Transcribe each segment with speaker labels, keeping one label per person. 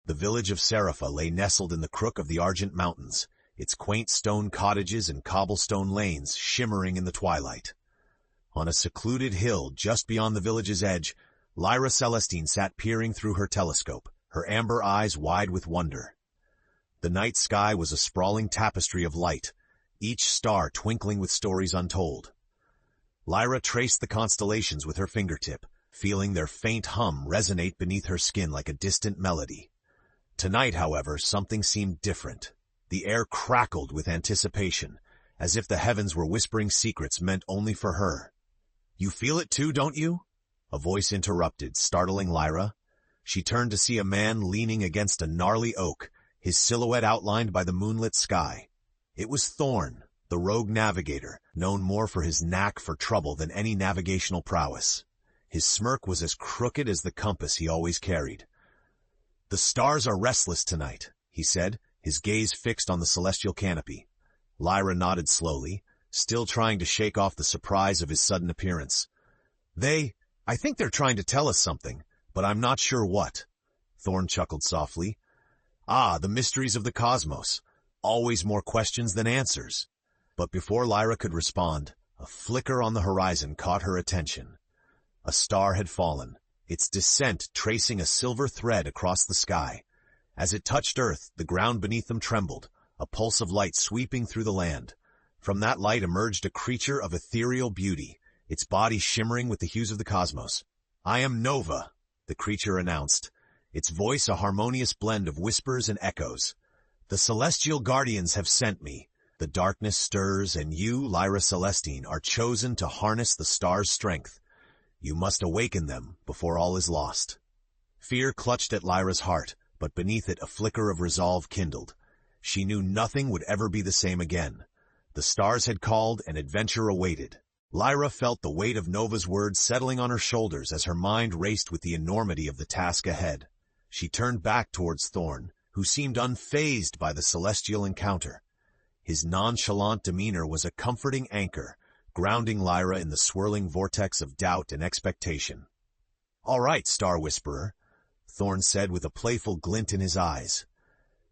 Speaker 1: The village of Serapha lay nestled in the crook of the Argent Mountains, its quaint stone cottages and cobblestone lanes shimmering in the twilight. On a secluded hill just beyond the village's edge, Lyra Celestine sat peering through her telescope, her amber eyes wide with wonder. The night sky was a sprawling tapestry of light, each star twinkling with stories untold. Lyra traced the constellations with her fingertip, feeling their faint hum resonate beneath her skin like a distant melody. Tonight, however, something seemed different. The air crackled with anticipation, as if the heavens were whispering secrets meant only for her. "You feel it too, don't you?" A voice interrupted, startling Lyra. She turned to see a man leaning against a gnarly oak, his silhouette outlined by the moonlit sky. It was Thorn, the rogue navigator, known more for his knack for trouble than any navigational prowess. His smirk was as crooked as the compass he always carried. "The stars are restless tonight," he said, his gaze fixed on the celestial canopy. Lyra nodded slowly, still trying to shake off the surprise of his sudden appearance. I think they're trying to tell us something, but I'm not sure what." Thorn chuckled softly. "Ah, the mysteries of the cosmos. Always more questions than answers." But before Lyra could respond, a flicker on the horizon caught her attention. A star had fallen, its descent tracing a silver thread across the sky. As it touched Earth, the ground beneath them trembled, a pulse of light sweeping through the land. From that light emerged a creature of ethereal beauty, its body shimmering with the hues of the cosmos. "I am Nova," the creature announced, its voice a harmonious blend of whispers and echoes. "The celestial guardians have sent me. The darkness stirs, and you, Lyra Celestine, are chosen to harness the star's strength. You must awaken them before all is lost." Fear clutched at Lyra's heart, but beneath it a flicker of resolve kindled. She knew nothing would ever be the same again. The stars had called, and adventure awaited. Lyra felt the weight of Nova's words settling on her shoulders as her mind raced with the enormity of the task ahead. She turned back towards Thorn, who seemed unfazed by the celestial encounter. His nonchalant demeanor was a comforting anchor, grounding Lyra in the swirling vortex of doubt and expectation. "All right, Star Whisperer," Thorn said with a playful glint in his eyes.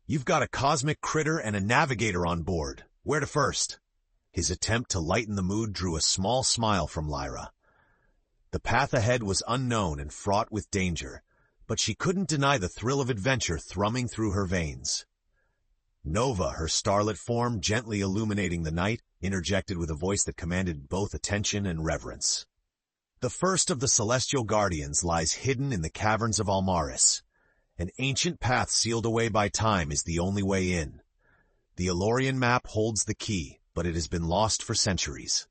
Speaker 1: "You've got a cosmic critter and a navigator on board. Where to first?" His attempt to lighten the mood drew a small smile from Lyra. The path ahead was unknown and fraught with danger, but she couldn't deny the thrill of adventure thrumming through her veins. Nova, her starlit form gently illuminating the night, interjected with a voice that commanded both attention and reverence. "The first of the celestial guardians lies hidden in the caverns of Almaris. An ancient path sealed away by time is the only way in. The Elorian map holds the key, but it has been lost for centuries."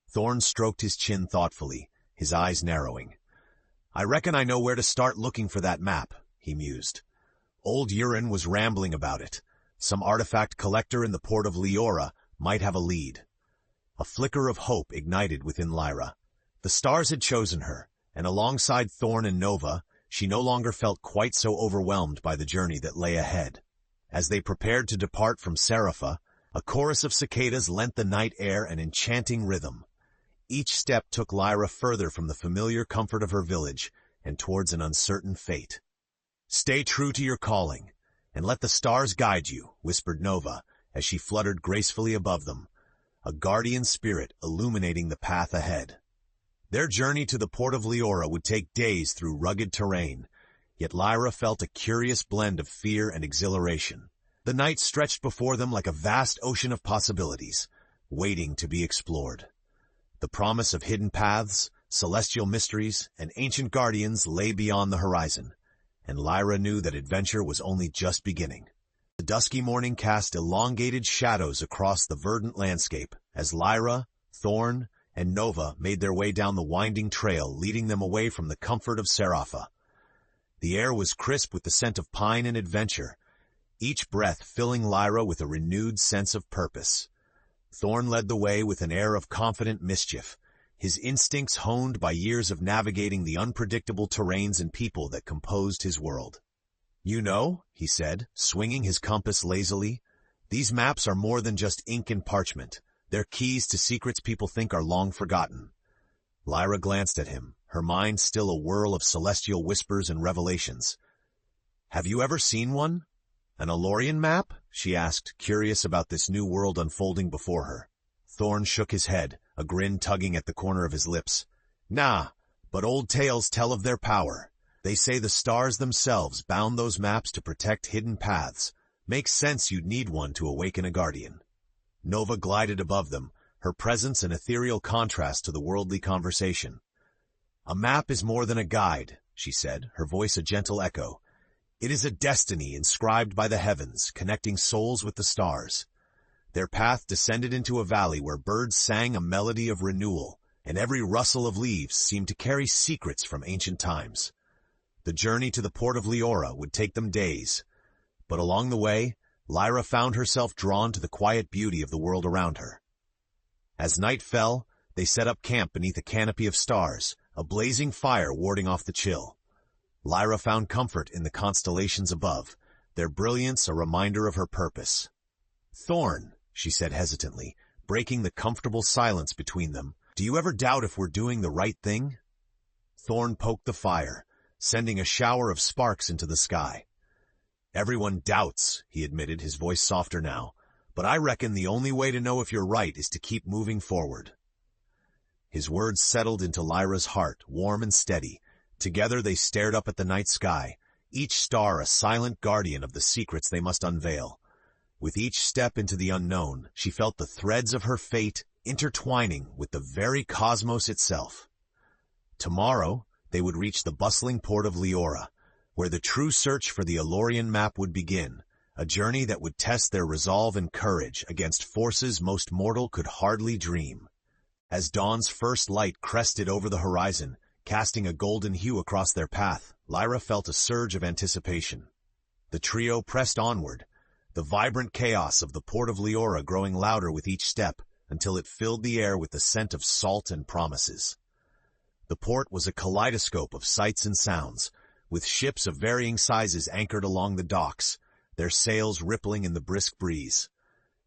Speaker 1: Thorn stroked his chin thoughtfully, his eyes narrowing. "I reckon I know where to start looking for that map," he mused. "Old Urin was rambling about it. Some artifact collector in the port of Leora might have a lead." A flicker of hope ignited within Lyra. The stars had chosen her, and alongside Thorn and Nova, she no longer felt quite so overwhelmed by the journey that lay ahead. As they prepared to depart from Serapha, a chorus of cicadas lent the night air an enchanting rhythm. Each step took Lyra further from the familiar comfort of her village and towards an uncertain fate. "Stay true to your calling, and let the stars guide you," whispered Nova, as she fluttered gracefully above them, a guardian spirit illuminating the path ahead. Their journey to the port of Leora would take days through rugged terrain, yet Lyra felt a curious blend of fear and exhilaration. The night stretched before them like a vast ocean of possibilities, waiting to be explored. The promise of hidden paths, celestial mysteries, and ancient guardians lay beyond the horizon, and Lyra knew that adventure was only just beginning. The dusky morning cast elongated shadows across the verdant landscape as Lyra, Thorn, and Nova made their way down the winding trail leading them away from the comfort of Serapha. The air was crisp with the scent of pine and adventure, each breath filling Lyra with a renewed sense of purpose. Thorn led the way with an air of confident mischief, his instincts honed by years of navigating the unpredictable terrains and people that composed his world. "You know," he said, swinging his compass lazily, "these maps are more than just ink and parchment. They're keys to secrets people think are long forgotten." Lyra glanced at him, her mind still a whirl of celestial whispers and revelations. Have you ever seen one? An Elorian map? She asked, curious about this new world unfolding before her. Thorn shook his head, a grin tugging at the corner of his lips. Nah, but old tales tell of their power. They say the stars themselves bound those maps to protect hidden paths. Makes sense you'd need one to awaken a guardian. Nova glided above them, her presence an ethereal contrast to the worldly conversation. A map is more than a guide, she said, her voice a gentle echo. It is a destiny inscribed by the heavens, connecting souls with the stars. Their path descended into a valley where birds sang a melody of renewal, and every rustle of leaves seemed to carry secrets from ancient times. The journey to the port of Leora would take them days, but along the way, Lyra found herself drawn to the quiet beauty of the world around her. As night fell, they set up camp beneath a canopy of stars, a blazing fire warding off the chill. Lyra found comfort in the constellations above, their brilliance a reminder of her purpose. Thorn, she said hesitantly, breaking the comfortable silence between them, do you ever doubt if we're doing the right thing? Thorn poked the fire, sending a shower of sparks into the sky. Everyone doubts, he admitted, his voice softer now, but I reckon the only way to know if you're right is to keep moving forward. His words settled into Lyra's heart, warm and steady. Together they stared up at the night sky, each star a silent guardian of the secrets they must unveil. With each step into the unknown, she felt the threads of her fate intertwining with the very cosmos itself. Tomorrow, they would reach the bustling port of Leora, where the true search for the Elorian map would begin, a journey that would test their resolve and courage against forces most mortal could hardly dream. As dawn's first light crested over the horizon, casting a golden hue across their path, Lyra felt a surge of anticipation. The trio pressed onward, the vibrant chaos of the port of Leora growing louder with each step, until it filled the air with the scent of salt and promises. The port was a kaleidoscope of sights and sounds, with ships of varying sizes anchored along the docks, their sails rippling in the brisk breeze.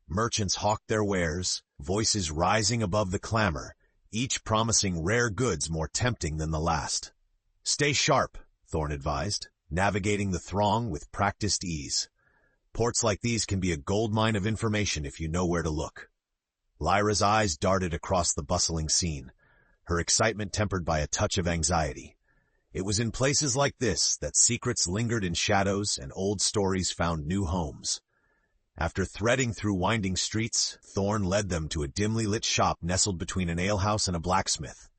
Speaker 1: Merchants hawked their wares, voices rising above the clamor, each promising rare goods more tempting than the last. Stay sharp, Thorn advised, navigating the throng with practiced ease. Ports like these can be a goldmine of information if you know where to look. Lyra's eyes darted across the bustling scene, her excitement tempered by a touch of anxiety. It was in places like this that secrets lingered in shadows and old stories found new homes. After threading through winding streets, Thorn led them to a dimly lit shop nestled between an alehouse and a blacksmith.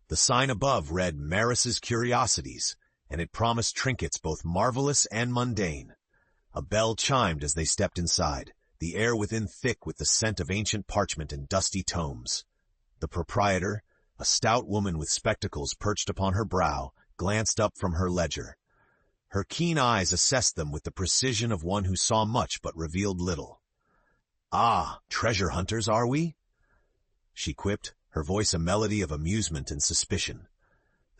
Speaker 1: The sign above read Maris's Curiosities, and it promised trinkets both marvelous and mundane. A bell chimed as they stepped inside, the air within thick with the scent of ancient parchment and dusty tomes. The proprietor, a stout woman with spectacles perched upon her brow, glanced up from her ledger. Her keen eyes assessed them with the precision of one who saw much but revealed little. Ah, treasure hunters, are we? She quipped, her voice a melody of amusement and suspicion.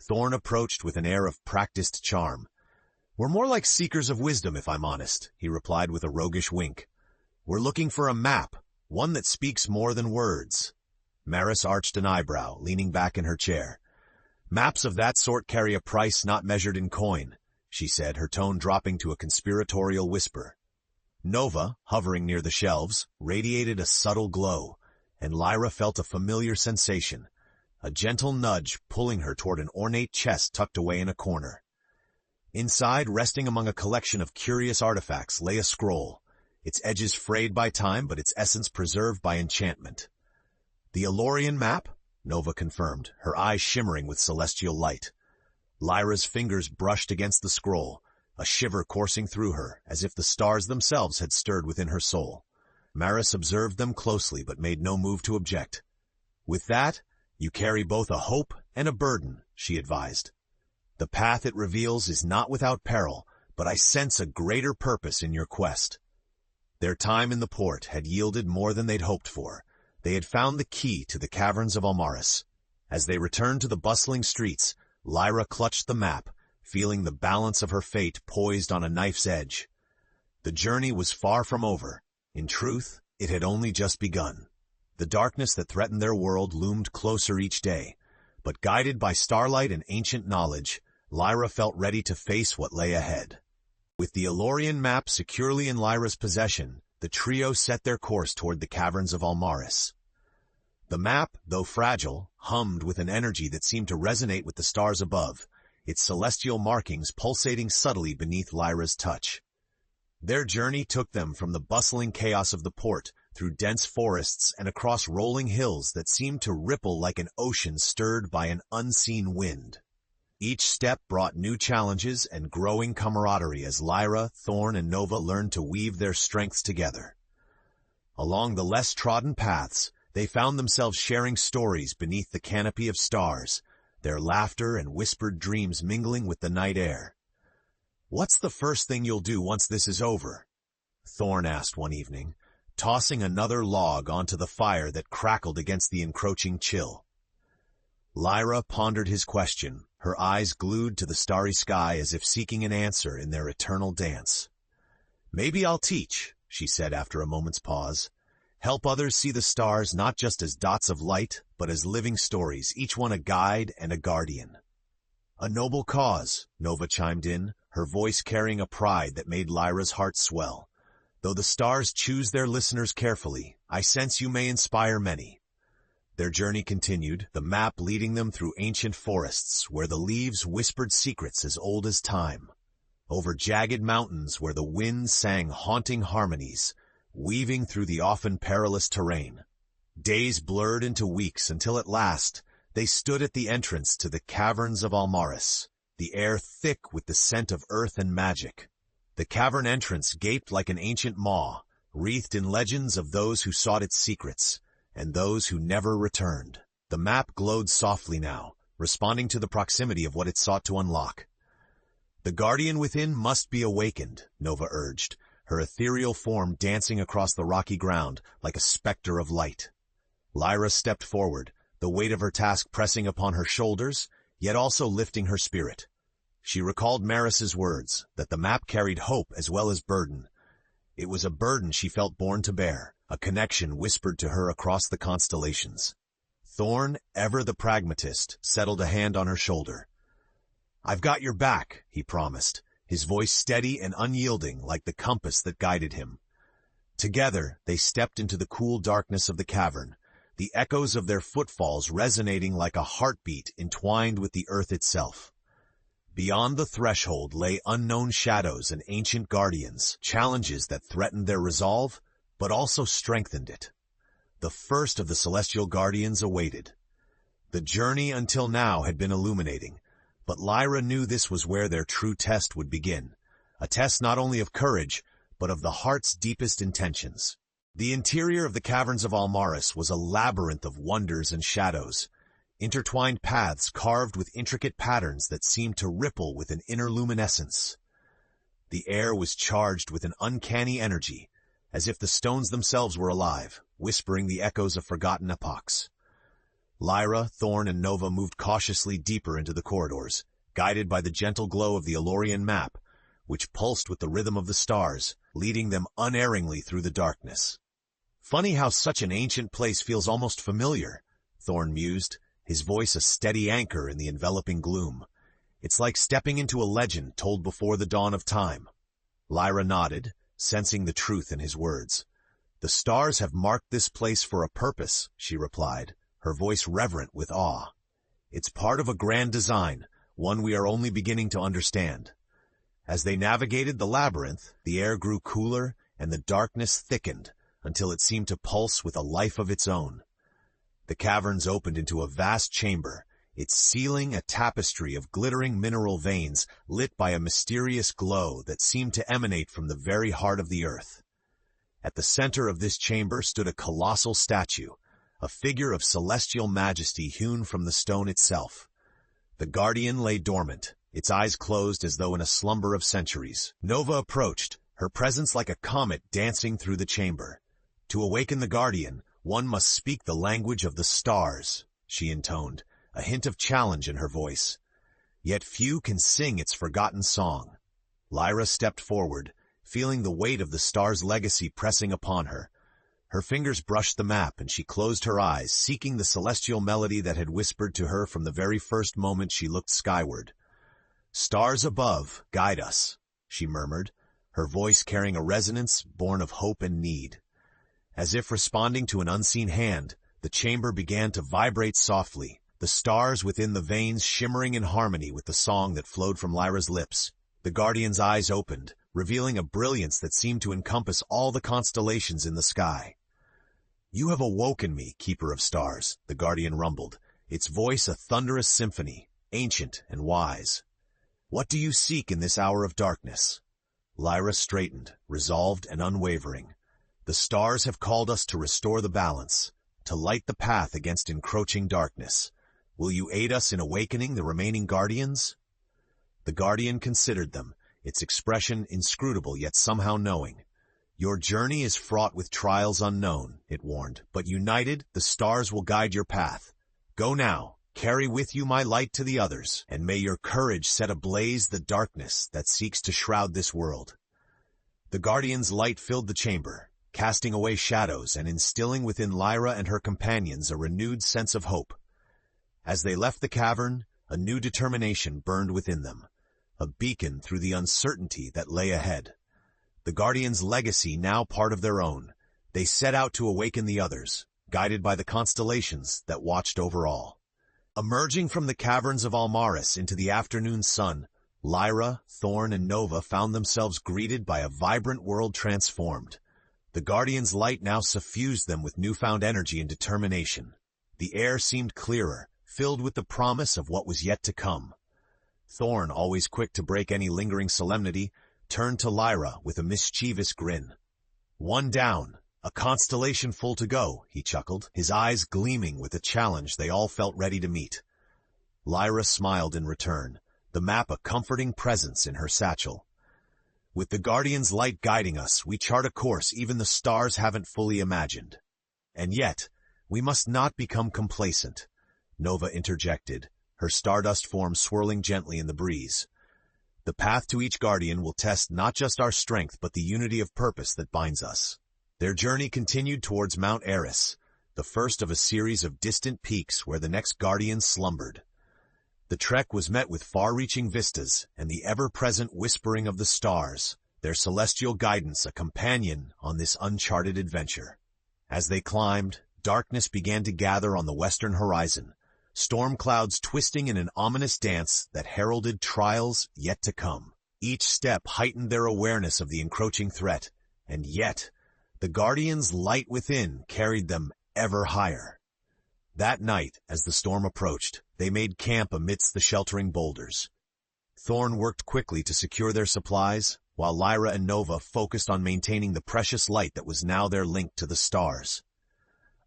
Speaker 1: Thorn approached with an air of practiced charm. We're more like seekers of wisdom, if I'm honest, he replied with a roguish wink. We're looking for a map, one that speaks more than words. Maris arched an eyebrow, leaning back in her chair. Maps of that sort carry a price not measured in coin, she said, her tone dropping to a conspiratorial whisper. Nova, hovering near the shelves, radiated a subtle glow, and Lyra felt a familiar sensation, a gentle nudge pulling her toward an ornate chest tucked away in a corner. Inside, resting among a collection of curious artifacts, lay a scroll, its edges frayed by time but its essence preserved by enchantment. The Elorian map? Nova confirmed, her eyes shimmering with celestial light. Lyra's fingers brushed against the scroll, a shiver coursing through her, as if the stars themselves had stirred within her soul. Maris observed them closely but made no move to object. With that, you carry both a hope and a burden, she advised. The path it reveals is not without peril, but I sense a greater purpose in your quest. Their time in the port had yielded more than they'd hoped for. They had found the key to the caverns of Almaris. As they returned to the bustling streets, Lyra clutched the map, feeling the balance of her fate poised on a knife's edge. The journey was far from over. In truth, it had only just begun. The darkness that threatened their world loomed closer each day, but guided by starlight and ancient knowledge, Lyra felt ready to face what lay ahead. With the Elorian map securely in Lyra's possession, the trio set their course toward the caverns of Almaris. The map, though fragile, hummed with an energy that seemed to resonate with the stars above, its celestial markings pulsating subtly beneath Lyra's touch. Their journey took them from the bustling chaos of the port, through dense forests and across rolling hills that seemed to ripple like an ocean stirred by an unseen wind. Each step brought new challenges and growing camaraderie as Lyra, Thorn, and Nova learned to weave their strengths together. Along the less trodden paths, they found themselves sharing stories beneath the canopy of stars, their laughter and whispered dreams mingling with the night air. "What's the first thing you'll do once this is over?" Thorn asked one evening, tossing another log onto the fire that crackled against the encroaching chill. Lyra pondered his question, her eyes glued to the starry sky as if seeking an answer in their eternal dance. "Maybe I'll teach," she said after a moment's pause. "Help others see the stars not just as dots of light, but as living stories, each one a guide and a guardian." "A noble cause," Nova chimed in, her voice carrying a pride that made Lyra's heart swell. "Though the stars choose their listeners carefully, I sense you may inspire many." Their journey continued, the map leading them through ancient forests where the leaves whispered secrets as old as time, over jagged mountains where the wind sang haunting harmonies, weaving through the often perilous terrain. Days blurred into weeks until at last they stood at the entrance to the caverns of Almaris, the air thick with the scent of earth and magic. The cavern entrance gaped like an ancient maw, wreathed in legends of those who sought its secrets, and those who never returned. The map glowed softly now, responding to the proximity of what it sought to unlock. "The guardian within must be awakened," Nova urged, her ethereal form dancing across the rocky ground like a specter of light. Lyra stepped forward, the weight of her task pressing upon her shoulders, yet also lifting her spirit. She recalled Maris's words, that the map carried hope as well as burden. It was a burden she felt born to bear, a connection whispered to her across the constellations. Thorn, ever the pragmatist, settled a hand on her shoulder. "I've got your back," he promised, his voice steady and unyielding like the compass that guided him. Together, they stepped into the cool darkness of the cavern, the echoes of their footfalls resonating like a heartbeat entwined with the earth itself. Beyond the threshold lay unknown shadows and ancient guardians, challenges that threatened their resolve, but also strengthened it. The first of the celestial guardians awaited. The journey until now had been illuminating, but Lyra knew this was where their true test would begin, a test not only of courage, but of the heart's deepest intentions. The interior of the caverns of Almaris was a labyrinth of wonders and shadows, intertwined paths carved with intricate patterns that seemed to ripple with an inner luminescence. The air was charged with an uncanny energy, as if the stones themselves were alive, whispering the echoes of forgotten epochs. Lyra, Thorn, and Nova moved cautiously deeper into the corridors, guided by the gentle glow of the Elorian map, which pulsed with the rhythm of the stars, leading them unerringly through the darkness. "Funny how such an ancient place feels almost familiar," Thorn mused, his voice a steady anchor in the enveloping gloom. "It's like stepping into a legend told before the dawn of time." Lyra nodded, sensing the truth in his words. "The stars have marked this place for a purpose," she replied, her voice reverent with awe. "It's part of a grand design, one we are only beginning to understand." As they navigated the labyrinth, the air grew cooler and the darkness thickened until it seemed to pulse with a life of its own. The caverns opened into a vast chamber, its ceiling a tapestry of glittering mineral veins lit by a mysterious glow that seemed to emanate from the very heart of the earth. At the center of this chamber stood a colossal statue, a figure of celestial majesty hewn from the stone itself. The guardian lay dormant, its eyes closed as though in a slumber of centuries. Nova approached, her presence like a comet dancing through the chamber. "To awaken the guardian, one must speak the language of the stars," she intoned, a hint of challenge in her voice. "Yet few can sing its forgotten song." Lyra stepped forward, feeling the weight of the star's legacy pressing upon her. Her fingers brushed the map and she closed her eyes, seeking the celestial melody that had whispered to her from the very first moment she looked skyward. "Stars above, guide us." she murmured, her voice carrying a resonance born of hope and need. As if responding to an unseen hand, the chamber began to vibrate softly, the stars within the veins shimmering in harmony with the song that flowed from Lyra's lips. The Guardian's eyes opened, revealing a brilliance that seemed to encompass all the constellations in the sky. "You have awoken me, Keeper of Stars," the Guardian rumbled, its voice a thunderous symphony, ancient and wise. "What do you seek in this hour of darkness?" Lyra straightened, resolved and unwavering. "The stars have called us to restore the balance, to light the path against encroaching darkness. Will you aid us in awakening the remaining Guardians?" The Guardian considered them, its expression inscrutable yet somehow knowing. "Your journey is fraught with trials unknown," it warned, "but united, the stars will guide your path. Go now, carry with you my light to the others, and may your courage set ablaze the darkness that seeks to shroud this world." The Guardian's light filled the chamber, casting away shadows and instilling within Lyra and her companions a renewed sense of hope. As they left the cavern, a new determination burned within them, a beacon through the uncertainty that lay ahead. The Guardians' legacy now part of their own, they set out to awaken the others, guided by the constellations that watched over all. Emerging from the caverns of Almaris into the afternoon sun, Lyra, Thorn, and Nova found themselves greeted by a vibrant world transformed. The Guardian's light now suffused them with newfound energy and determination. The air seemed clearer, filled with the promise of what was yet to come. Thorn, always quick to break any lingering solemnity, turned to Lyra with a mischievous grin. "One down, a constellation full to go," he chuckled, his eyes gleaming with a challenge they all felt ready to meet. Lyra smiled in return, the map a comforting presence in her satchel. "With the Guardian's light guiding us, we chart a course even the stars haven't fully imagined. And yet, we must not become complacent," Nova interjected, her stardust form swirling gently in the breeze. "The path to each Guardian will test not just our strength but the unity of purpose that binds us." Their journey continued towards Mount Eris, the first of a series of distant peaks where the next Guardian slumbered. The trek was met with far-reaching vistas and the ever-present whispering of the stars, their celestial guidance a companion on this uncharted adventure. As they climbed, darkness began to gather on the western horizon, storm clouds twisting in an ominous dance that heralded trials yet to come. Each step heightened their awareness of the encroaching threat, and yet, the Guardian's light within carried them ever higher. That night, as the storm approached, they made camp amidst the sheltering boulders. Thorn worked quickly to secure their supplies, while Lyra and Nova focused on maintaining the precious light that was now their link to the stars.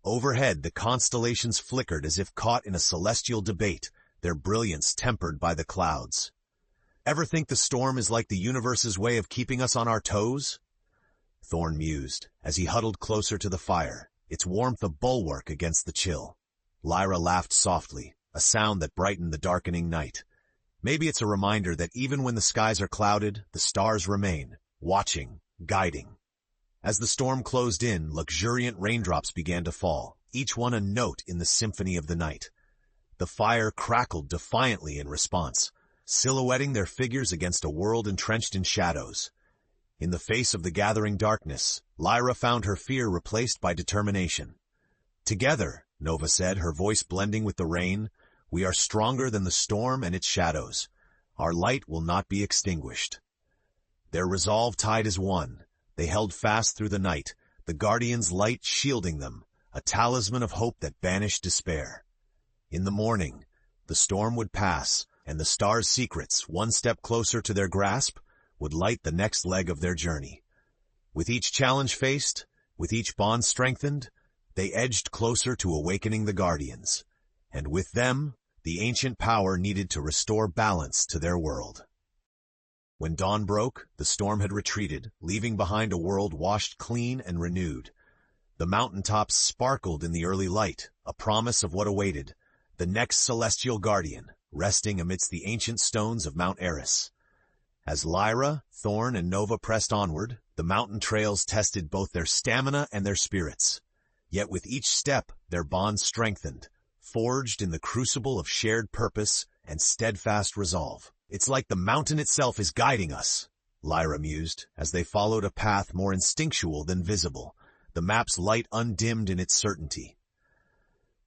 Speaker 1: Overhead, the constellations flickered as if caught in a celestial debate, their brilliance tempered by the clouds. "Ever think the storm is like the universe's way of keeping us on our toes?" Thorn mused, as he huddled closer to the fire, its warmth a bulwark against the chill. Lyra laughed softly, a sound that brightened the darkening night. "Maybe it's a reminder that even when the skies are clouded, the stars remain, watching, guiding." As the storm closed in, luxuriant raindrops began to fall, each one a note in the symphony of the night. The fire crackled defiantly in response, silhouetting their figures against a world entrenched in shadows. In the face of the gathering darkness, Lyra found her fear replaced by determination. "Together," Nova said, her voice blending with the rain, "we are stronger than the storm and its shadows. Our light will not be extinguished." Their resolve tied as one. They held fast through the night, the Guardian's light shielding them, a talisman of hope that banished despair. In the morning, the storm would pass, and the stars' secrets, one step closer to their grasp, would light the next leg of their journey. With each challenge faced, with each bond strengthened, they edged closer to awakening the Guardians, and with them, the ancient power needed to restore balance to their world. When dawn broke, the storm had retreated, leaving behind a world washed clean and renewed. The mountaintops sparkled in the early light, a promise of what awaited, the next celestial Guardian, resting amidst the ancient stones of Mount Eris. As Lyra, Thorn, and Nova pressed onward, the mountain trails tested both their stamina and their spirits. Yet with each step, their bonds strengthened, forged in the crucible of shared purpose and steadfast resolve. "It's like the mountain itself is guiding us," Lyra mused, as they followed a path more instinctual than visible, the map's light undimmed in its certainty.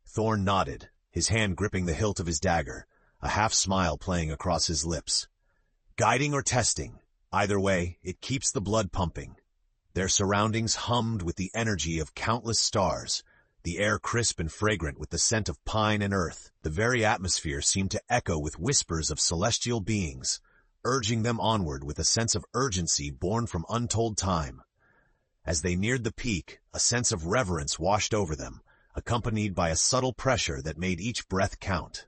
Speaker 1: Thorn nodded, his hand gripping the hilt of his dagger, a half-smile playing across his lips. Guiding or testing, either way, it keeps the blood pumping. Their surroundings hummed with the energy of countless stars, the air crisp and fragrant with the scent of pine and earth. The very atmosphere seemed to echo with whispers of celestial beings, urging them onward with a sense of urgency born from untold time. As they neared the peak, a sense of reverence washed over them, accompanied by a subtle pressure that made each breath count.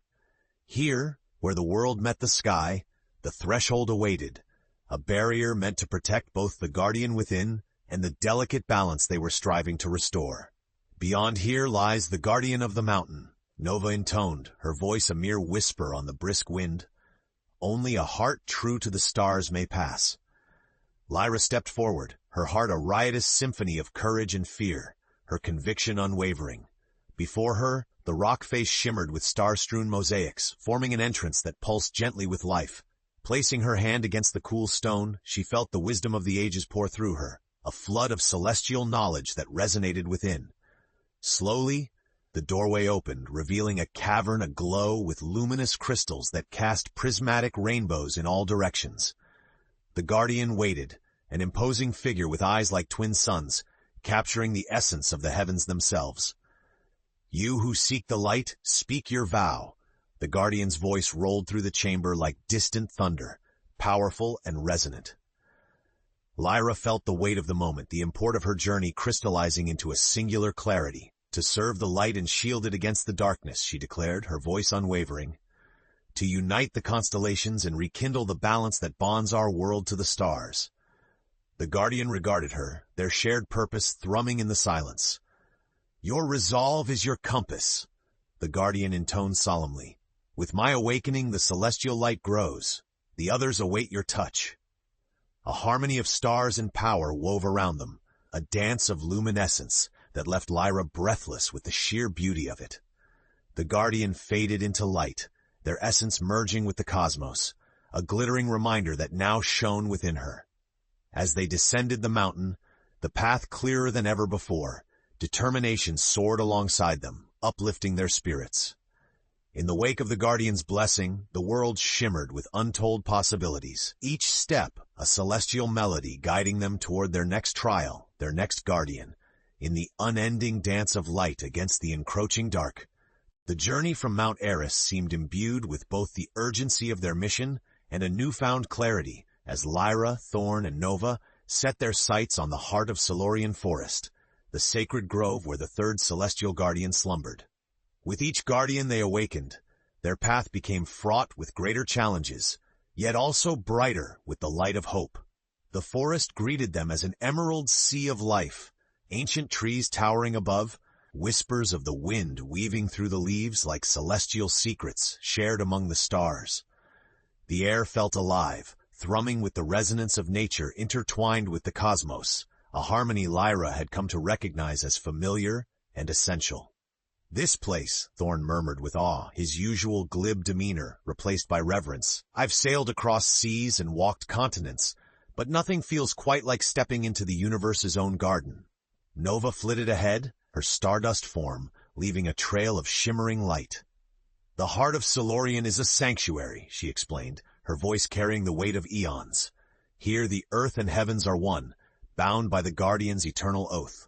Speaker 1: Here, where the world met the sky, the threshold awaited, a barrier meant to protect both the guardian within and the delicate balance they were striving to restore. Beyond here lies the guardian of the mountain, Nova intoned, her voice a mere whisper on the brisk wind. Only a heart true to the stars may pass. Lyra stepped forward, her heart a riotous symphony of courage and fear, her conviction unwavering. Before her, the rock face shimmered with star-strewn mosaics, forming an entrance that pulsed gently with life. Placing her hand against the cool stone, she felt the wisdom of the ages pour through her, a flood of celestial knowledge that resonated within. Slowly, the doorway opened, revealing a cavern aglow with luminous crystals that cast prismatic rainbows in all directions. The guardian waited, an imposing figure with eyes like twin suns, capturing the essence of the heavens themselves. You who seek the light, speak your vow. The guardian's voice rolled through the chamber like distant thunder, powerful and resonant. Lyra felt the weight of the moment, the import of her journey crystallizing into a singular clarity. To serve the light and shield it against the darkness, she declared, her voice unwavering. To unite the constellations and rekindle the balance that bonds our world to the stars. The guardian regarded her, their shared purpose thrumming in the silence. Your resolve is your compass, the guardian intoned solemnly. With my awakening, the celestial light grows. The others await your touch. A harmony of stars and power wove around them, a dance of luminescence that left Lyra breathless with the sheer beauty of it. The guardian faded into light, their essence merging with the cosmos, a glittering reminder that now shone within her. As they descended the mountain, the path clearer than ever before, determination soared alongside them, uplifting their spirits. In the wake of the guardian's blessing, the world shimmered with untold possibilities, each step a celestial melody guiding them toward their next trial, their next guardian. In the unending dance of light against the encroaching dark, the journey from Mount Eris seemed imbued with both the urgency of their mission and a newfound clarity as Lyra, Thorn, and Nova set their sights on the heart of Silurian Forest, the sacred grove where the third celestial guardian slumbered. With each guardian they awakened, their path became fraught with greater challenges, yet also brighter with the light of hope. The forest greeted them as an emerald sea of life, ancient trees towering above, whispers of the wind weaving through the leaves like celestial secrets shared among the stars. The air felt alive, thrumming with the resonance of nature intertwined with the cosmos, a harmony Lyra had come to recognize as familiar and essential. This place, Thorn murmured with awe, his usual glib demeanor replaced by reverence. I've sailed across seas and walked continents, but nothing feels quite like stepping into the universe's own garden. Nova flitted ahead, her stardust form, leaving a trail of shimmering light. The heart of Silurian is a sanctuary, she explained, her voice carrying the weight of eons. Here the earth and heavens are one, bound by the guardian's eternal oath.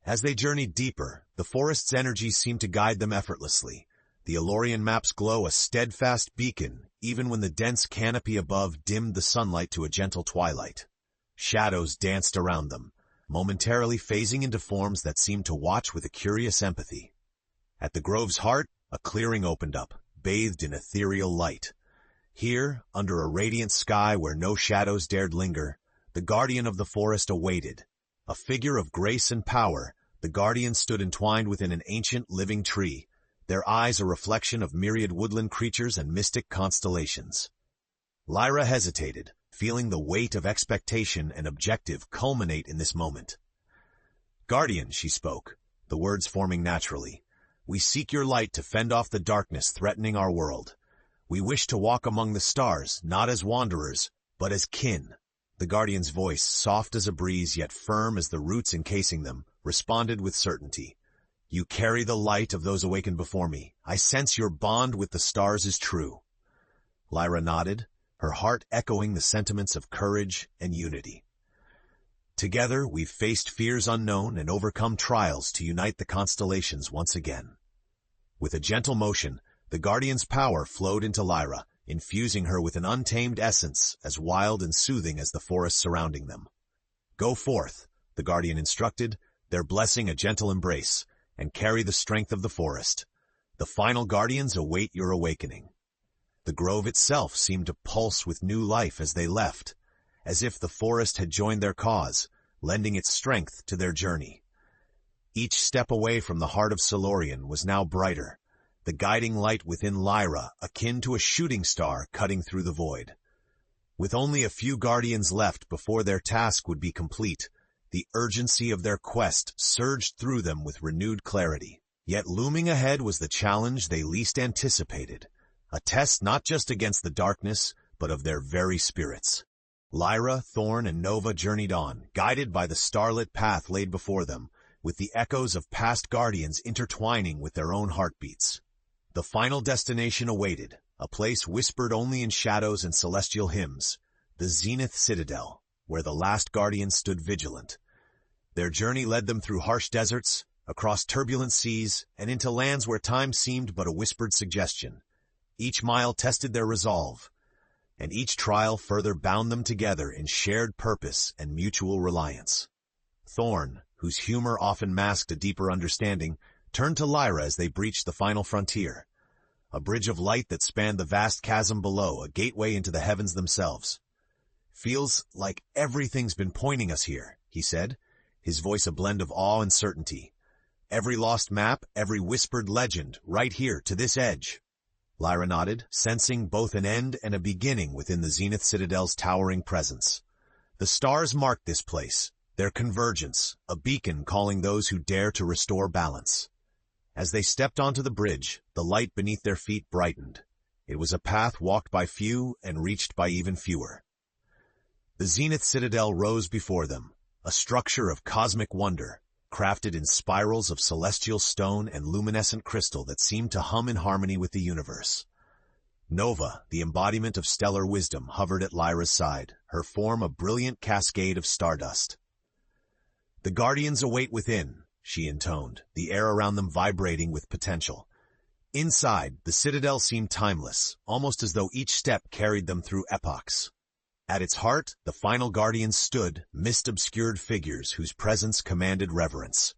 Speaker 1: As they journeyed deeper, the forest's energy seemed to guide them effortlessly. The Elorian maps glow a steadfast beacon, even when the dense canopy above dimmed the sunlight to a gentle twilight. Shadows danced around them, momentarily phasing into forms that seemed to watch with a curious empathy. At the grove's heart, a clearing opened up, bathed in ethereal light. Here, under a radiant sky where no shadows dared linger, the guardian of the forest awaited. A figure of grace and power, the guardian stood entwined within an ancient living tree, their eyes a reflection of myriad woodland creatures and mystic constellations. Lyra hesitated, feeling the weight of expectation and objective culminate in this moment. Guardian, she spoke, the words forming naturally. We seek your light to fend off the darkness threatening our world. We wish to walk among the stars, not as wanderers, but as kin. The Guardian's voice, soft as a breeze yet firm as the roots encasing them, responded with certainty. You carry the light of those awakened before me. I sense your bond with the stars is true. Lyra nodded, her heart echoing the sentiments of courage and unity. Together, we've faced fears unknown and overcome trials to unite the constellations once again. With a gentle motion, the Guardian's power flowed into Lyra, infusing her with an untamed essence as wild and soothing as the forest surrounding them. Go forth, the Guardian instructed, their blessing a gentle embrace, and carry the strength of the forest. The final Guardians await your awakening. The grove itself seemed to pulse with new life as they left, as if the forest had joined their cause, lending its strength to their journey. Each step away from the heart of Silurian was now brighter, the guiding light within Lyra akin to a shooting star cutting through the void. With only a few Guardians left before their task would be complete, the urgency of their quest surged through them with renewed clarity. Yet looming ahead was the challenge they least anticipated, a test not just against the darkness, but of their very spirits. Lyra, Thorn, and Nova journeyed on, guided by the starlit path laid before them, with the echoes of past Guardians intertwining with their own heartbeats. The final destination awaited, a place whispered only in shadows and celestial hymns, the Zenith Citadel, where the last Guardian stood vigilant. Their journey led them through harsh deserts, across turbulent seas, and into lands where time seemed but a whispered suggestion. Each mile tested their resolve, and each trial further bound them together in shared purpose and mutual reliance. Thorn, whose humor often masked a deeper understanding, turned to Lyra as they breached the final frontier, a bridge of light that spanned the vast chasm below, a gateway into the heavens themselves. Feels like everything's been pointing us here, he said, his voice a blend of awe and certainty. Every lost map, every whispered legend, right here to this edge. Lyra nodded, sensing both an end and a beginning within the Zenith Citadel's towering presence. The stars marked this place, their convergence, a beacon calling those who dare to restore balance. As they stepped onto the bridge, the light beneath their feet brightened. It was a path walked by few and reached by even fewer. The Zenith Citadel rose before them, a structure of cosmic wonder, crafted in spirals of celestial stone and luminescent crystal that seemed to hum in harmony with the universe. Nova, the embodiment of stellar wisdom, hovered at Lyra's side, her form a brilliant cascade of stardust. The Guardians await within, she intoned, the air around them vibrating with potential. Inside, the citadel seemed timeless, almost as though each step carried them through epochs. At its heart, the final Guardians stood, mist-obscured figures whose presence commanded reverence.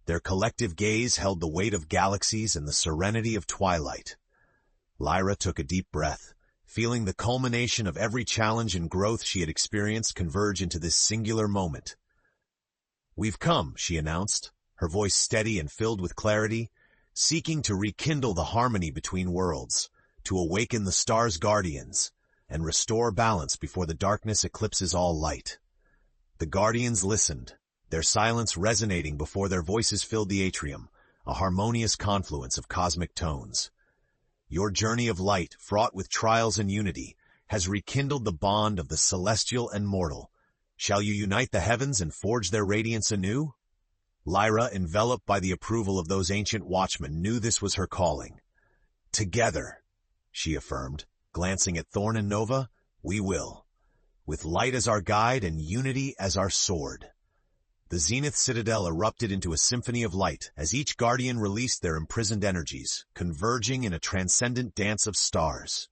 Speaker 1: Their collective gaze held the weight of galaxies and the serenity of twilight. Lyra took a deep breath, feeling the culmination of every challenge and growth she had experienced converge into this singular moment. "We've come," she announced, her voice steady and filled with clarity, seeking to rekindle the harmony between worlds, to awaken the stars' guardians, and restore balance before the darkness eclipses all light. The Guardians listened, their silence resonating before their voices filled the atrium, a harmonious confluence of cosmic tones. Your journey of light, fraught with trials and unity, has rekindled the bond of the celestial and mortal. Shall you unite the heavens and forge their radiance anew? Lyra, enveloped by the approval of those ancient watchmen, knew this was her calling. "Together," she affirmed, glancing at Thorn and Nova, "we will, with light as our guide and unity as our sword." The Zenith Citadel erupted into a symphony of light as each Guardian released their imprisoned energies, converging in a transcendent dance of stars.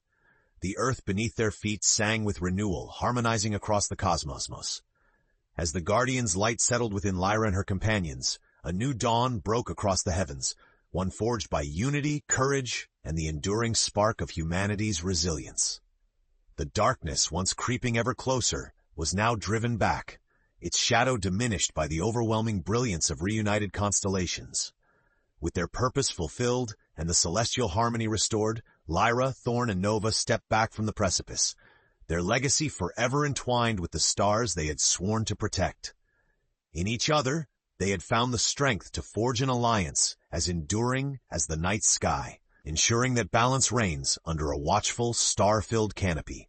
Speaker 1: The earth beneath their feet sang with renewal, harmonizing across the cosmos. As the Guardian's light settled within Lyra and her companions, a new dawn broke across the heavens, one forged by unity, courage, and the enduring spark of humanity's resilience. The darkness, once creeping ever closer, was now driven back, its shadow diminished by the overwhelming brilliance of reunited constellations. With their purpose fulfilled and the celestial harmony restored, Lyra, Thorn, and Nova stepped back from the precipice, their legacy forever entwined with the stars they had sworn to protect. In each other, they had found the strength to forge an alliance as enduring as the night sky, ensuring that balance reigns under a watchful, star-filled canopy.